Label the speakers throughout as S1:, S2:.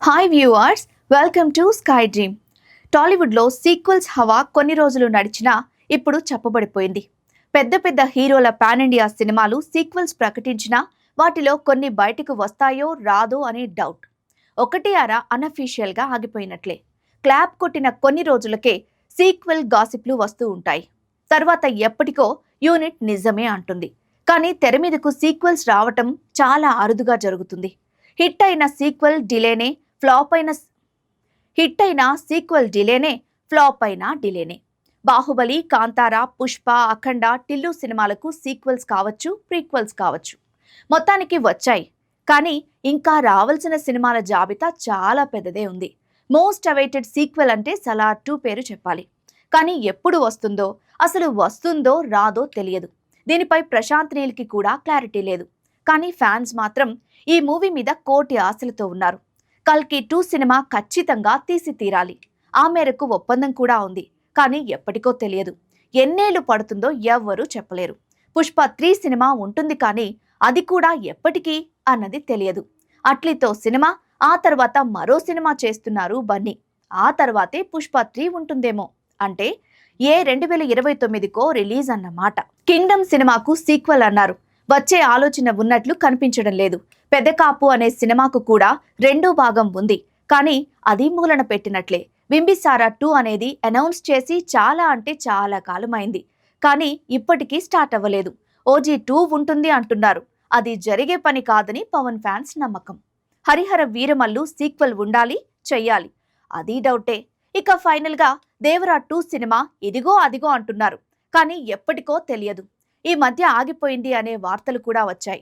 S1: Hi viewers, welcome to sky dream. టాలీవుడ్లో sequels హవా కొన్ని రోజులు నడిచినా ఇప్పుడు చెప్పబడిపోయింది. పెద్ద పెద్ద హీరోల పాన్ ఇండియా సినిమాలు సీక్వెల్స్ ప్రకటించినా వాటిలో కొన్ని బయటకు వస్తాయో రాదో అనే డౌట్. ఒకటి అర అనఫీషియల్గా ఆగిపోయినట్లే. క్లాప్ కొట్టిన కొన్ని రోజులకే సీక్వెల్ గాసిప్లు వస్తూ ఉంటాయి. తర్వాత ఎప్పటికో యూనిట్ నిజమే అంటుంది. కానీ తెర మీదకు సీక్వెల్స్ రావటం చాలా అరుదుగా జరుగుతుంది. హిట్ అయిన సీక్వెల్ డిలేనే ఫ్లాప్ అయిన డిలేనే. బాహుబలి, కాంతారా, పుష్ప, అఖండ, టిల్లు సినిమాలకు సీక్వెల్స్ కావచ్చు, ప్రీక్వెల్స్ కావచ్చు, మొత్తానికి వచ్చాయి. కానీ ఇంకా రావాల్సిన సినిమాల జాబితా చాలా పెద్దదే ఉంది. మోస్ట్ అవైటెడ్ సీక్వెల్ అంటే సలార్ 2 పేరు చెప్పాలి. కానీ ఎప్పుడు వస్తుందో, అసలు వస్తుందో రాదో తెలియదు. దీనిపై ప్రశాంత్ నీల్కి కూడా క్లారిటీ లేదు. కానీ ఫ్యాన్స్ మాత్రం ఈ మూవీ మీద కోటి ఆశలతో ఉన్నారు. కల్కి 2 సినిమా ఖచ్చితంగా తీసి తీరాలి. ఆ మేరకు ఒప్పందం కూడా ఉంది. కానీ ఎప్పటికో తెలియదు. ఎన్నేళ్లు పడుతుందో ఎవ్వరూ చెప్పలేరు. పుష్ప 3 సినిమా ఉంటుంది, కానీ అది కూడా ఎప్పటికీ అన్నది తెలియదు. అట్లీతో సినిమా, ఆ తర్వాత మరో సినిమా చేస్తున్నారు బన్నీ. ఆ తర్వాతే పుష్ప 3 ఉంటుందేమో. అంటే 2029కో రిలీజ్ అన్నమాట. కింగ్డమ్ సినిమాకు సీక్వెల్ అన్నారు. వచ్చే ఆలోచన ఉన్నట్లు కనిపించడం లేదు. పెద్ద కాపు అనే సినిమాకు కూడా 2వ భాగం ఉంది, కానీ అది మూలన పెట్టినట్లే. బింబిసారా 2 అనేది అనౌన్స్ చేసి చాలా అంటే చాలా కాలమైంది, కానీ ఇప్పటికీ స్టార్ట్ అవ్వలేదు. ఓజీ 2 ఉంటుంది అంటున్నారు. అది జరిగే పని కాదని పవన్ ఫ్యాన్స్ నమ్మకం. హరిహర వీరమల్లు సీక్వెల్ ఉండాలి, చెయ్యాలి, అది డౌటే. ఇక ఫైనల్ గా దేవరా 2 సినిమా ఇదిగో అదిగో అంటున్నారు, కానీ ఎప్పటికో తెలియదు. ఈ మధ్య ఆగిపోయింది అనే వార్తలు కూడా వచ్చాయి.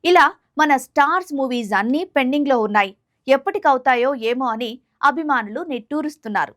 S1: ఇలా మన స్టార్స్ మూవీస్ అన్నీ పెండింగ్ లో ఉన్నాయి. ఎప్పటికవుతాయో ఏమో అని అభిమానులు నిట్టూరుస్తున్నారు.